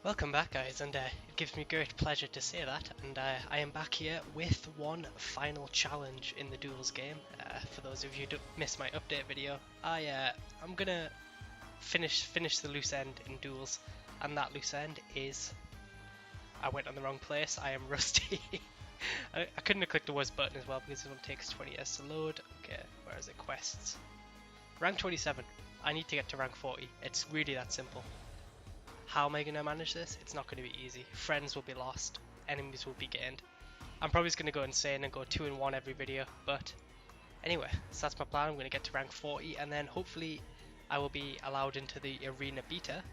Welcome back, guys, and it gives me great pleasure to say that. And I am back here with one final challenge in the Duels game. For those of you who missed my update video, I'm gonna finish the loose end in Duels, and that loose end is I went on the wrong place. I am rusty. I couldn't have clicked the worst button as well because this one takes 20 years to load. Okay, where is it? Quests. Rank 27. I need to get to rank 40. It's really that simple. How am I going to manage this? It's not going to be easy. Friends will be lost, enemies will be gained. I'm probably just going to go insane and go 2-1 every video, but anyway, so that's my plan. I'm going to get to rank 40 and then hopefully I will be allowed into the arena beta,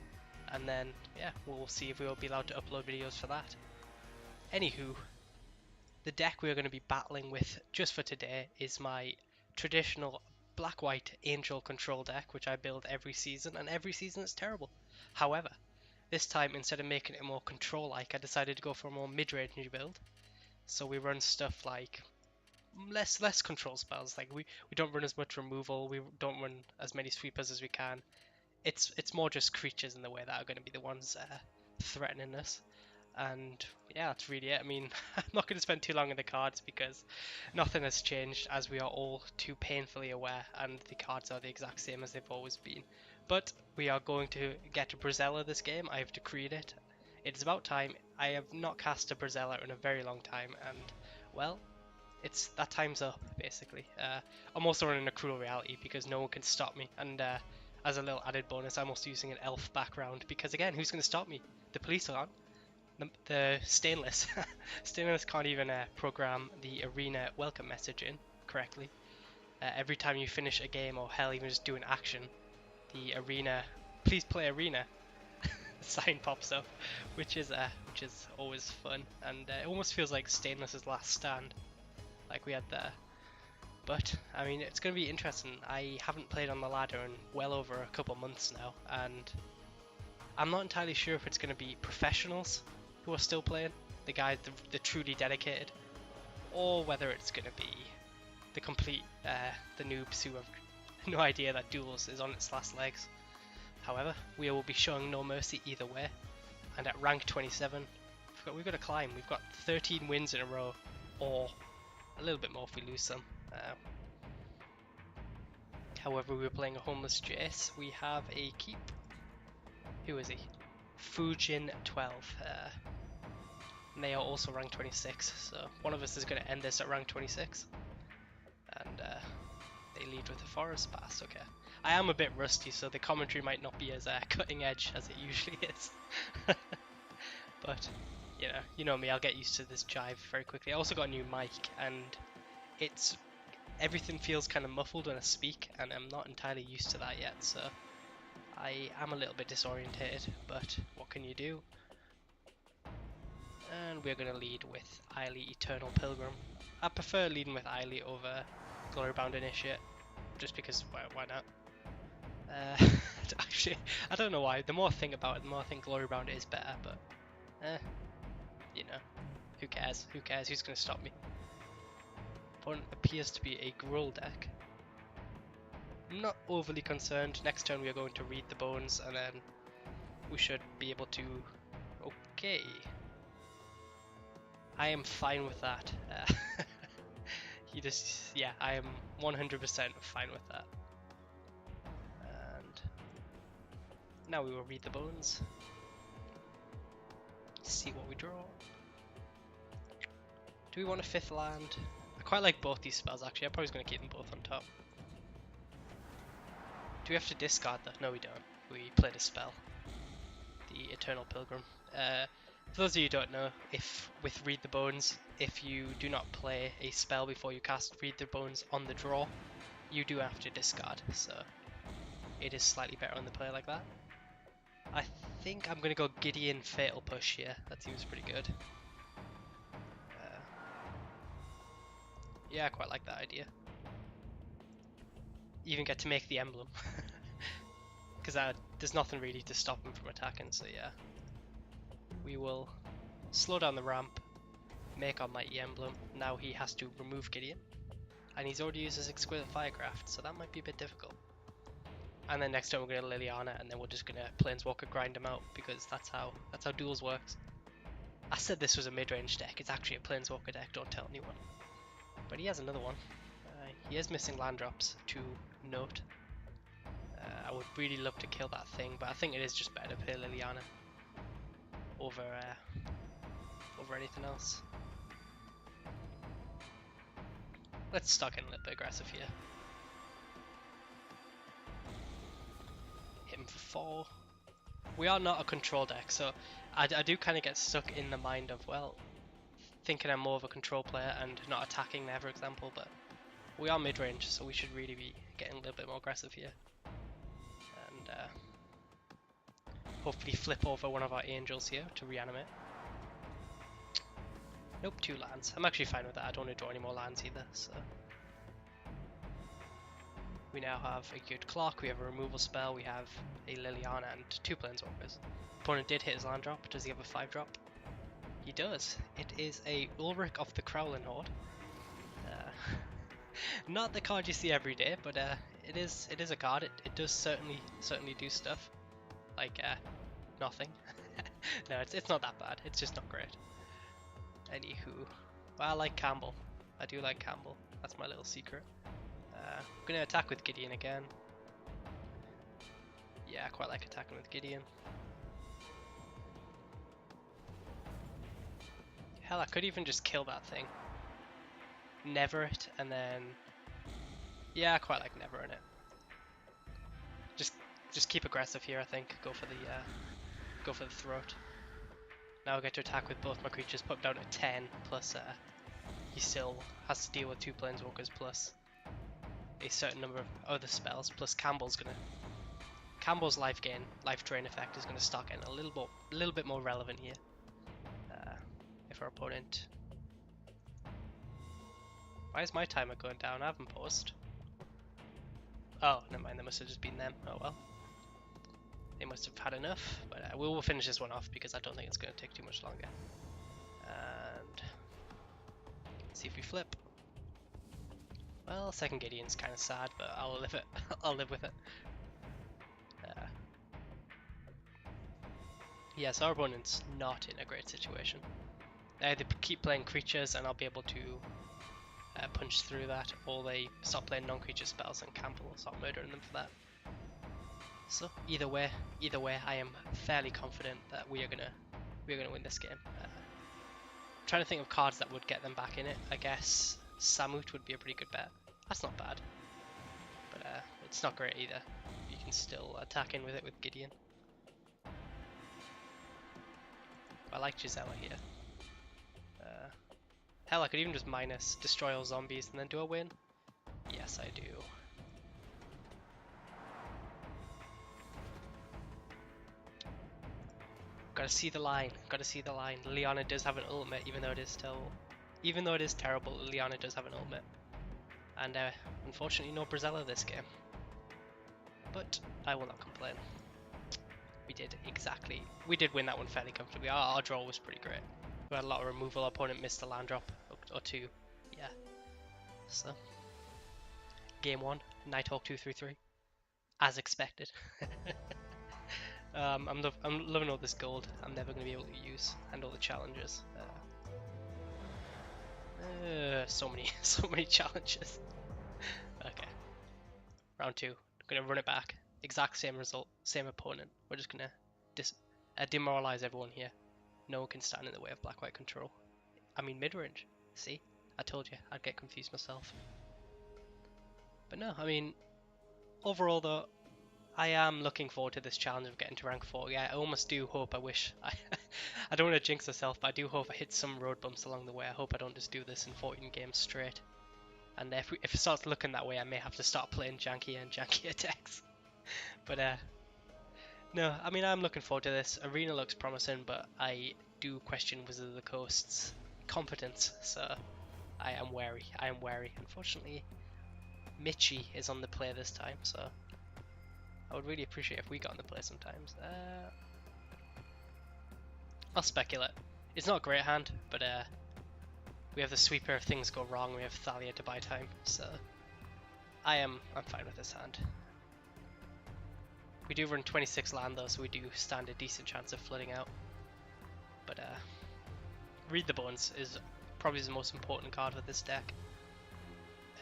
and then yeah, we'll see if we will be allowed to upload videos for that. Anywho, the deck we're going to be battling with just for today is my traditional black-white angel control deck, which I build every season, and every season it's terrible. However, this time, instead of making it more control-like, I decided to go for a more mid-range build. So we run stuff like less control spells. Like we don't run as much removal. We don't run as many sweepers as we can. It's more just creatures in the way that are going to be the ones threatening us. And yeah, that's really it. I mean, I'm not going to spend too long on the cards because nothing has changed, as we are all too painfully aware, and the cards are the exact same as they've always been. But we are going to get to Brazella this game. I have decreed it. It's about time. I have not cast a Brazella in a very long time, and well, it's that time's up basically. I'm also running a Cruel Reality because no one can stop me, and as a little added bonus, I'm also using an elf background because again, who's going to stop me? The police aren't. The Stainless Stainless can't even program the arena welcome message in correctly. Every time you finish a game, or hell, even just do an action, the arena, please play arena sign pops up, which is always fun, and it almost feels like Stainless's last stand, like we had there. But I mean, it's going to be interesting. I haven't played on the ladder in well over a couple months now, and I'm not entirely sure if it's going to be professionals who are still playing, the guys, the truly dedicated, or whether it's going to be the complete, the noobs who have no idea that Duels is on its last legs. However, we will be showing no mercy either way, and at rank 27, we've got to climb. We've got 13 wins in a row, or a little bit more if we lose some. However, we were playing a homeless Jace. We have a keep. Who is he? Fujin 12. And they are also rank 26, so one of us is going to end this at rank 26. And they lead with a forest pass, okay. I am a bit rusty, so the commentary might not be as cutting edge as it usually is. But, you know me, I'll get used to this jive very quickly. I also got a new mic, and everything feels kind of muffled when I speak, and I'm not entirely used to that yet, so I am a little bit disorientated, but what can you do? And we're going to lead with Eiley Eternal Pilgrim. I prefer leading with Eiley over Glorybound Initiate, just because, why not? Actually, I don't know why. The more I think about it, the more I think Glorybound is better, but, who cares? Who cares? Who's going to stop me? Opponent appears to be a Gruul deck. I'm not overly concerned. Next turn we are going to read the bones, and then we should be able to... Okay. I am fine with that. Yeah, I am 100% fine with that. And now we will read the bones. See what we draw. Do we want a 5th land? I quite like both these spells actually. I'm probably going to keep them both on top. Do we have to discard that? No, we don't. We played a spell. The Eternal Pilgrim. For those of you who don't know, if with Read the Bones, if you do not play a spell before you cast Read the Bones on the draw, you do have to discard, so it is slightly better on the play like that. I think I'm going to go Gideon Fatal Push here. That seems pretty good. Yeah, I quite like that idea. Even get to make the emblem. Because there's nothing really to stop him from attacking, so yeah. We will slow down the ramp, make our mighty emblem. Now he has to remove Gideon, and he's already used his exquisite firecraft, so that might be a bit difficult. And then next turn we're going to Liliana, and then we're just going to Planeswalker grind him out, because that's how Duels works. I said this was a mid-range deck, it's actually a Planeswalker deck, don't tell anyone. But he has another one. He is missing land drops, to note. I would really love to kill that thing, but I think it is just better to play Liliana over anything else. Let's start getting a little bit aggressive here. Hit him for 4. We are not a control deck, so I do kind of get stuck in the mind of, well, thinking I'm more of a control player and not attacking there, for example, but we are mid-range, so we should really be getting a little bit more aggressive here. And hopefully flip over one of our angels here to reanimate. Nope, 2 lands. I'm actually fine with that. I don't want to draw any more lands either, so... We now have a good clock, we have a removal spell, we have a Liliana and 2 Planeswalkers. Opponent did hit his land drop. Does he have a 5-drop? He does. It is a Ulrich of the Crowling Horde. Not the card you see every day, but it is a card. It does certainly do stuff. Like nothing. No, it's not that bad. It's just not great. Anywho, well, I like Campbell. I do like Campbell. That's my little secret. I'm gonna attack with Gideon again. Yeah, I quite like attacking with Gideon. Hell, I could even just kill that thing. Never it, and then... Yeah, I quite like never in it. Just keep aggressive here, I think. Go for the throat. Now I get to attack with both my creatures, put down at 10, plus he still has to deal with 2 Planeswalkers, plus a certain number of other spells, plus Campbell's life drain effect is gonna start getting a little bit more relevant here. If our opponent... Why is my timer going down? I haven't paused. Oh, never mind, that must have just been them. Oh well. They must have had enough, but we will finish this one off because I don't think it's going to take too much longer. And see if we flip. Well, second Gideon's kind of sad, but I'll live it. I'll live with it. Yeah, so our opponent's not in a great situation. They keep playing creatures and I'll be able to punch through that, or they stop playing non-creature spells and Campbell will start murdering them for that. So either way, I am fairly confident that we're gonna win this game. Trying to think of cards that would get them back in it. I guess Samut would be a pretty good bet. That's not bad, but it's not great either. You can still attack in with it with Gideon. I like Gisela here. Hell, I could even just minus destroy all zombies and then do a win. Yes, I do. Gotta see the line. Gotta see the line. Liliana does have an ultimate, even though it is terrible. Liliana does have an ultimate, and unfortunately, no Brazella this game. But I will not complain. We did win that one fairly comfortably. Our draw was pretty great. We had a lot of removal. Our opponent missed a land drop or 2. Yeah. So game 1, Nighthawk 233, as expected. I'm loving all this gold I'm never going to be able to use, and all the challenges. So many challenges. Okay. Round 2. I'm going to run it back. Exact same result, same opponent. We're just going to demoralize everyone here. No one can stand in the way of black-white control. I mean mid-range. See? I told you, I'd get confused myself. But no, I mean, overall though, I am looking forward to this challenge of getting to rank 40. I almost do hope, I don't want to jinx myself, but I do hope I hit some road bumps along the way. I hope I don't just do this in 14 games straight. And if it starts looking that way, I may have to start playing jankier and jankier decks. But no, I mean, I'm looking forward to this. Arena looks promising, but I do question Wizard of the Coast's competence, so I am wary. Unfortunately, Mitchie is on the play this time, so I would really appreciate if we got on the play sometimes. I'll speculate. It's not a great hand, but we have the sweeper if things go wrong. We have Thalia to buy time, so I'm fine with this hand. We do run 26 land though, so we do stand a decent chance of flooding out. But Read the Bones is probably the most important card for this deck.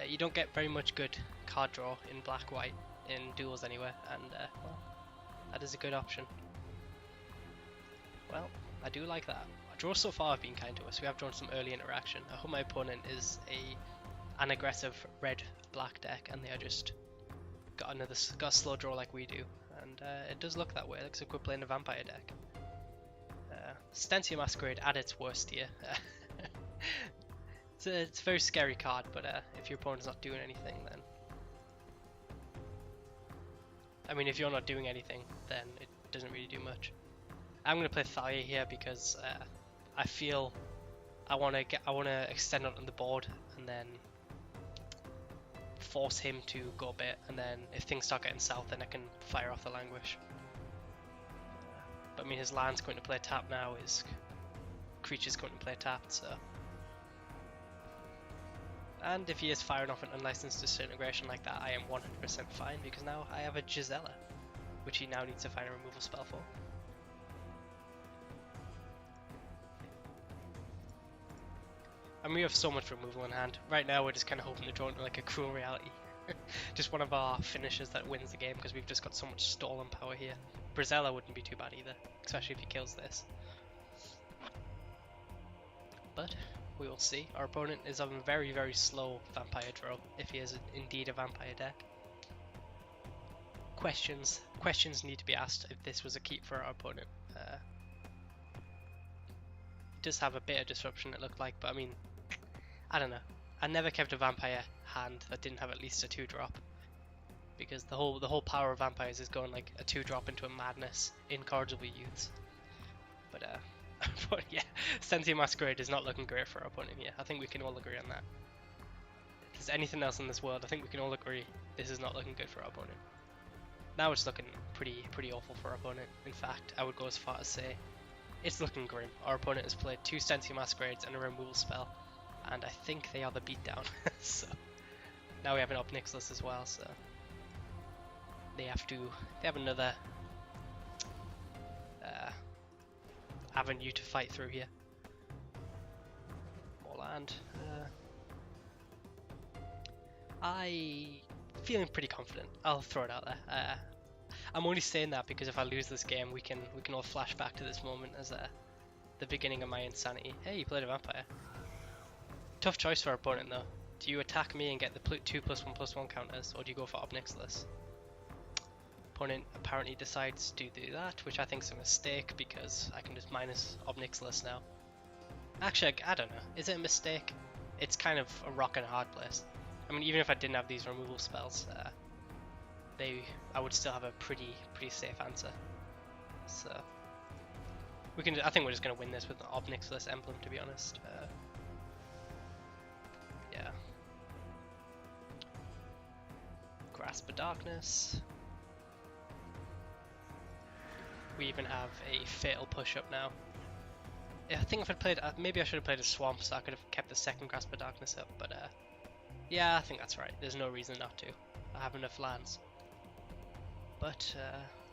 You don't get very much good card draw in black-white, in Duels anyway, and well, that is a good option. Well, I do like that. Our draws so far have been kind to us. We have drawn some early interaction. I hope my opponent is an aggressive red-black deck, and they are just got a slow draw like we do, and it does look that way. It looks like we're playing a vampire deck. Stensia Masquerade at its worst here. It's a very scary card, but if your opponent's not doing anything, then... I mean, if you're not doing anything, then it doesn't really do much. I'm going to play Thalia here because I feel I want to extend it on the board and then force him to go a bit, and then if things start getting south, then I can fire off the Languish. But I mean, his land's going to play tap now, his creature's going to play tapped, so... And if he is firing off an unlicensed disintegration like that, I am 100% fine, because now I have a Gisela, which he now needs to find a removal spell for. And we have so much removal in hand. Right now we're just kind of hoping to draw into like a Cruel Reality. Just one of our finishes that wins the game, because we've just got so much stolen power here. Brazella wouldn't be too bad either, especially if he kills this. But we will see. Our opponent is on a very, very slow vampire draw, if he is indeed a vampire deck. Questions need to be asked if this was a keep for our opponent. It does have a bit of disruption, it looked like, but I mean, I don't know. I never kept a vampire hand that didn't have at least a 2-drop, because the whole power of vampires is going like a 2-drop into a madness, incorrigible youths. But but yeah, Stensia Masquerade is not looking great for our opponent here. I think we can all agree on that. If there's anything else in this world, I think we can all agree this is not looking good for our opponent. Now it's looking pretty awful for our opponent. In fact, I would go as far as say it's looking grim. Our opponent has played 2 Stensia Masquerades and a removal spell, and I think they are the beatdown. So now we have an Op Nixilis as well, so they have another avenue to fight through here. More land. I feeling pretty confident. I'll throw it out there. I'm only saying that because if I lose this game, we can all flash back to this moment as the beginning of my insanity. Hey, you played a vampire. Tough choice for our opponent though. Do you attack me and get the 2+1/+1 counters, or do you go for Ob Nixilis? Opponent apparently decides to do that, which I think is a mistake because I can just minus Ob Nixilis now. Actually, I don't know. Is it a mistake? It's kind of a rock and a hard place. I mean, even if I didn't have these removal spells, I would still have a pretty safe answer. So we can. I think we're just gonna win this with the Ob Nixilis emblem, to be honest. Yeah. Grasp of Darkness. We even have a Fatal Push-Up now. Yeah, I think if I'd played, maybe I should have played a Swamp so I could have kept the second Grasp of Darkness up, but yeah, I think that's right. There's no reason not to. I have enough lands. But,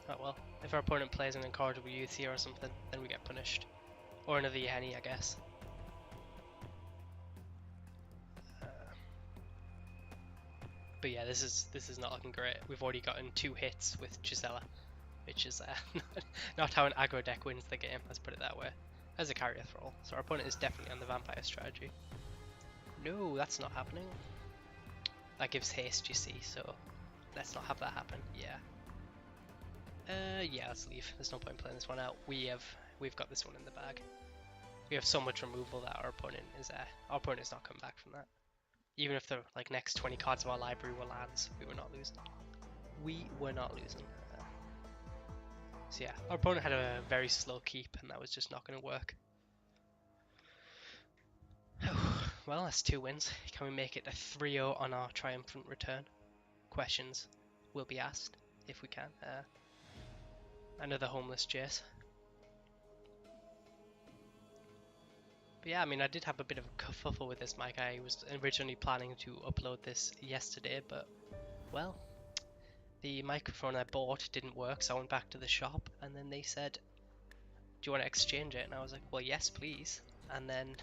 oh well, if our opponent plays an Incorrigible Youth here or something, then we get punished. Or another Yeheni, I guess. But yeah, this is not looking great. We've already gotten 2 hits with Gisela, which is not how an aggro deck wins the game, let's put it that way. As a carrier thrall, so our opponent is definitely on the vampire strategy. No, that's not happening. That gives haste, you see, so let's not have that happen. Yeah. Yeah, let's leave. There's no point playing this one out. We've got this one in the bag. We have so much removal that our opponent is not coming back from that. Even if the next 20 cards of our library were lands, we were not losing. We were not losing. So yeah, our opponent had a very slow keep, and that was just not going to work. Well, that's 2 wins. Can we make it a 3-0 on our triumphant return? Questions will be asked, if we can. Another homeless Jace. But yeah, I mean, I did have a bit of a kerfuffle with this mic. I was originally planning to upload this yesterday, but, well, the microphone I bought didn't work, so I went back to the shop, and then they said, "Do you want to exchange it?" And I was like, "Well, yes, please." And then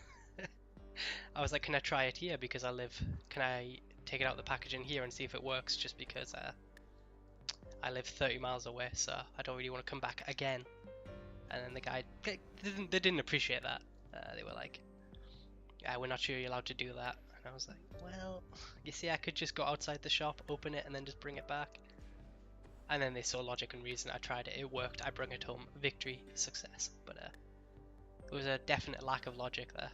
I was like, "Can I try it here because I live? Can I take it out of the packaging here and see if it works?" Just because I live 30 miles away, so I don't really want to come back again. And then the guy, they didn't appreciate that. They were like, "Yeah, we're not sure you're allowed to do that." And I was like, "Well, you see, I could just go outside the shop, open it, and then just bring it back." And then they saw logic and reason. I tried it, it worked. I bring it home, victory, success. But it was a definite lack of logic there.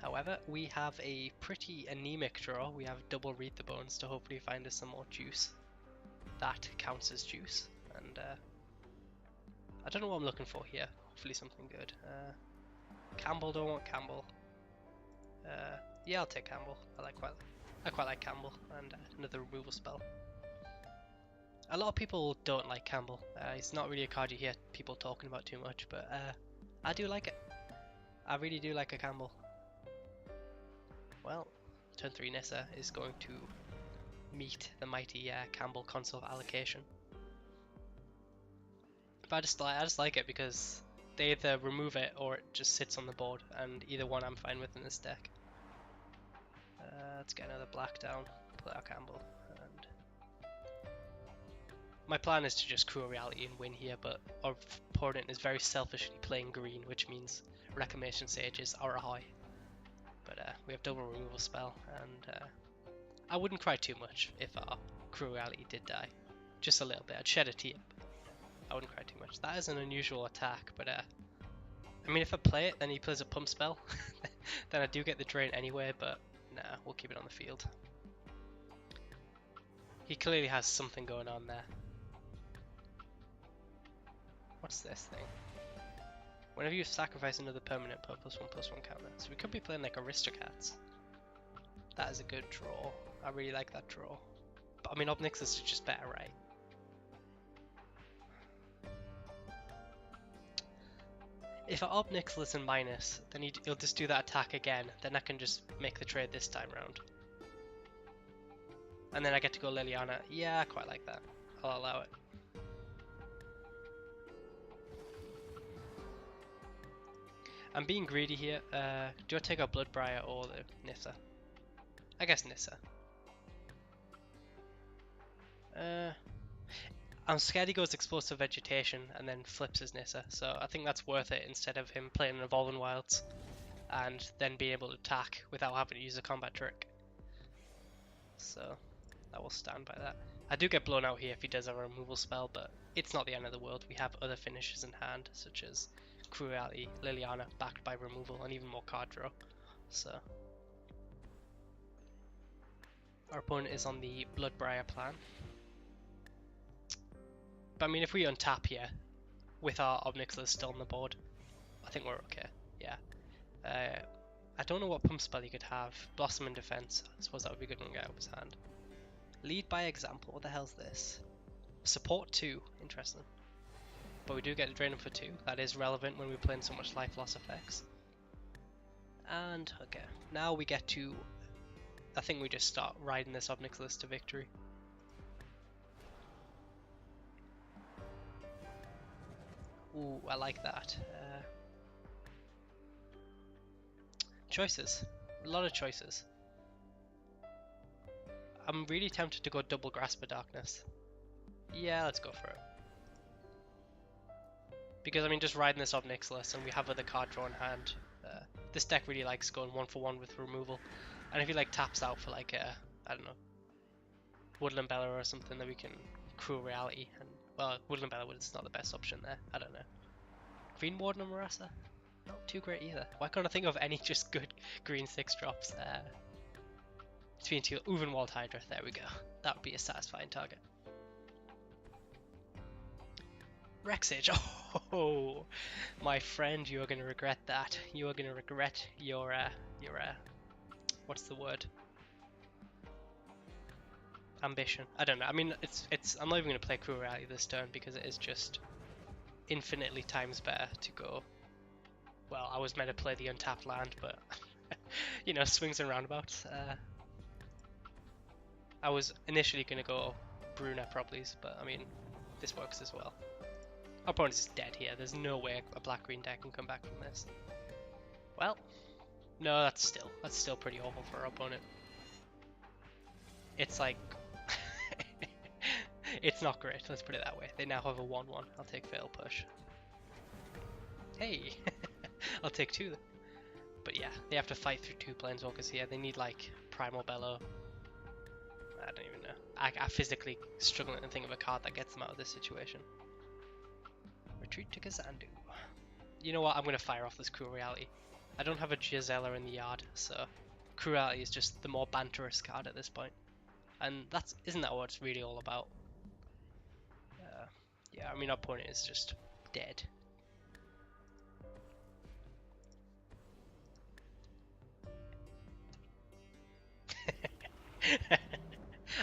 However, we have a pretty anemic draw. We have double Read the Bones to hopefully find us some more juice. That counts as juice. And I don't know what I'm looking for here. Hopefully something good. Campbell, don't want Campbell. Yeah, I'll take Campbell. I quite like Campbell, and another removal spell. A lot of people don't like Campbell. It's not really a card you hear people talking about too much, but I do like it. I really do like a Campbell. Well, turn 3 Nissa is going to meet the mighty Campbell console allocation. But I just like it because they either remove it or it just sits on the board, and either one I'm fine with in this deck. Let's get another black down, play our Campbell, and my plan is to just Cruel Reality and win here, but our opponent is very selfishly playing green, which means Reclamation Sages are high. But we have double removal spell, and I wouldn't cry too much if our Cruel Reality did die. Just a little bit, I'd shed a tear, but I wouldn't cry too much. That is an unusual attack, but I mean, if I play it, then he plays a pump spell, then I do get the drain anyway, but nah, we'll keep it on the field. He clearly has something going on there. What's this thing? Whenever you sacrifice another permanent, put +1/+1 counter. So we could be playing like Aristocats. That is a good draw. I really like that draw. But I mean, Obnixilus is just better, right? If I Obnixilus and minus, then he'll just do that attack again. Then I can just make the trade this time round. And then I get to go Liliana. Yeah, I quite like that. I'll allow it. I'm being greedy here. Do I take out Bloodbriar or the Nissa? I guess Nissa. I'm scared he goes Explosive Vegetation and then flips his Nissa, so I think that's worth it instead of him playing an Evolving Wilds and then being able to attack without having to use a combat trick. So I will stand by that. I do get blown out here if he does have a removal spell, but it's not the end of the world. We have other finishes in hand, such as Cruelty, Liliana, backed by removal, and even more card draw. So our opponent is on the Bloodbriar plan. But I mean, if we untap here with our Obnixilus still on the board, I think we're okay. Yeah. I don't know what pump spell he could have. Blossom in Defense. I suppose that would be good when we get out of his hand. Lead by example. What the hell's this? Support 2. Interesting. But we do get to drain him for 2. That is relevant when we're playing so much life loss effects. And, okay. Now we get to... I think we just start riding this Obnixilus to victory. Ooh, I like that. Choices. A lot of choices. I'm really tempted to go double Grasp of Darkness. Yeah, let's go for it. Because, I mean, just riding this Obnixilus and we have other card draw in hand. This deck really likes going 1-for-1 with removal. And if he, like, taps out for, like, I don't know, Woodland Bella or something, then we can Cruel Reality. And, well, Woodland Bella is not the best option there. I don't know. Green Warden or Marassa? Not too great either. Why can't I think of any just good green 6 drops? Between two, Uvenwald Hydra, there we go. That would be a satisfying target. Rexage, oh, my friend, you are going to regret that. You are going to regret your, what's the word? Ambition. I don't know. I mean, I'm not even going to play Cruel Reality this turn because it is just infinitely times better to go. Well, I was meant to play the untapped land, but you know, swings and roundabouts. I was initially going to go brunette properties, but I mean, this works as well. Our opponent is dead here. There's no way a black-green deck can come back from this. Well, no, that's still pretty awful for our opponent. It's like, it's not great. Let's put it that way. They now have a 1/1. I'll take fail push. Hey, I'll take 2. But yeah, they have to fight through 2 planeswalkers here. They need like Primal Bellow. I don't even know. I physically struggling to think of a card that gets them out of this situation. Retreat to Kazandu. You know what? I'm going to fire off this Cruel Reality. I don't have a Gisela in the yard, so Cruel Reality is just the more banterous card at this point. And isn't that what it's really all about? Yeah, I mean our opponent is just dead.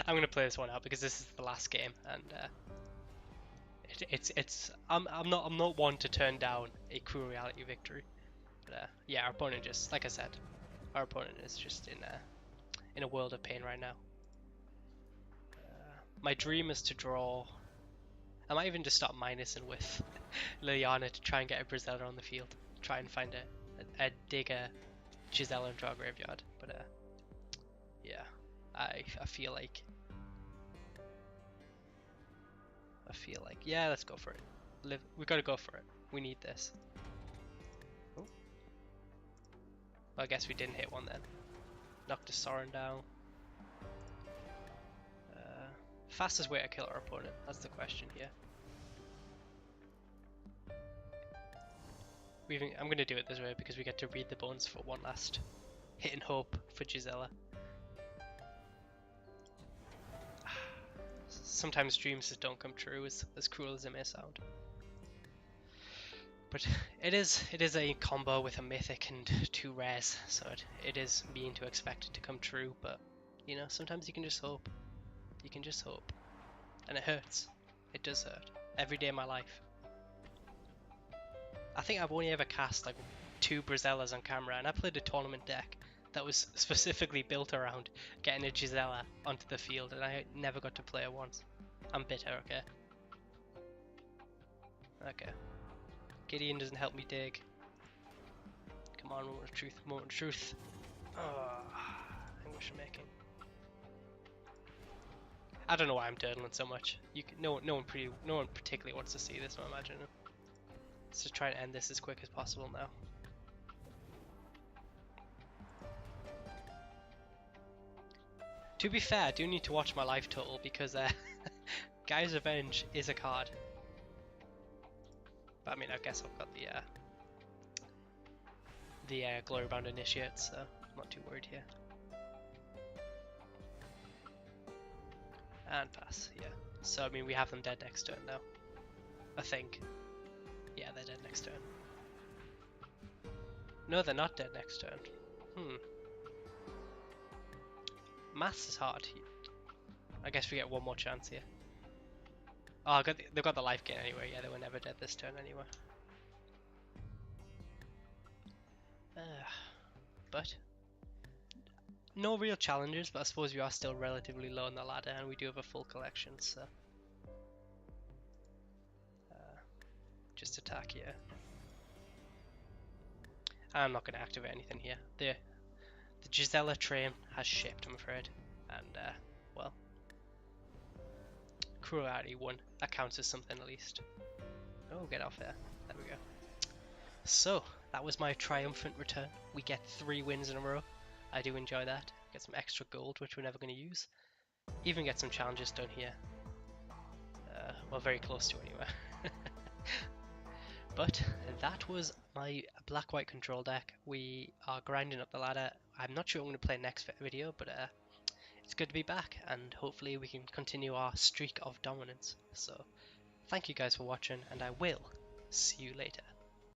I'm gonna play this one out because this is the last game, and I'm not one to turn down a Cruel Reality victory. But yeah, our opponent just, like I said, our opponent is just in a world of pain right now. My dream is to draw. I might even just start minusing with Liliana to try and get a Brizella on the field. Try and find a digger Gisela and draw a graveyard. But yeah, I feel like yeah, let's go for it. We gotta go for it. We need this. Oh. Well, I guess we didn't hit one then. Knocked a Sorin down. Fastest way to kill our opponent, that's the question here. I'm going to do it this way because we get to read the bones for one last hit and hope for Gisela. Sometimes dreams just don't come true, as cruel as it may sound. But it is a combo with a mythic and 2 rares, so it is mean to expect it to come true, but you know, sometimes you can just hope. You can just hope. And it hurts. It does hurt. Every day of my life. I think I've only ever cast like 2 Brizellas on camera, and I played a tournament deck that was specifically built around getting a Gisela onto the field, and I never got to play her once. I'm bitter, okay? Okay. Gideon doesn't help me dig. Come on, moment of truth, moment of truth. Oh, anguish making. I don't know why I'm dirtling so much. No one particularly wants to see this, I imagine. Let's just try and end this as quick as possible now. To be fair, I do need to watch my life total because Guy's Revenge is a card. But I mean, I guess I've got the Glorybound Initiate, so I'm not too worried here. And pass, yeah. So, I mean, we have them dead next turn now. I think. Yeah, they're dead next turn. No, they're not dead next turn. Maths is hard. I guess we get one more chance here. Oh, they've got the life gain anyway. Yeah, they were never dead this turn anyway. But no real challenges, but I suppose we are still relatively low on the ladder, and we do have a full collection, so just attack here. I'm not going to activate anything here. The Gisela train has shipped, I'm afraid, and well, Cruelty won. That counts as something at least. Oh, get off there. There we go. So that was my triumphant return. We get 3 wins in a row. I do enjoy that. Get some extra gold, which we're never going to use. Even get some challenges done here. Well, very close to anyway. But that was my black-white control deck. We are grinding up the ladder. I'm not sure I'm going to play next video, but it's good to be back, and hopefully we can continue our streak of dominance. So, thank you guys for watching, and I will see you later.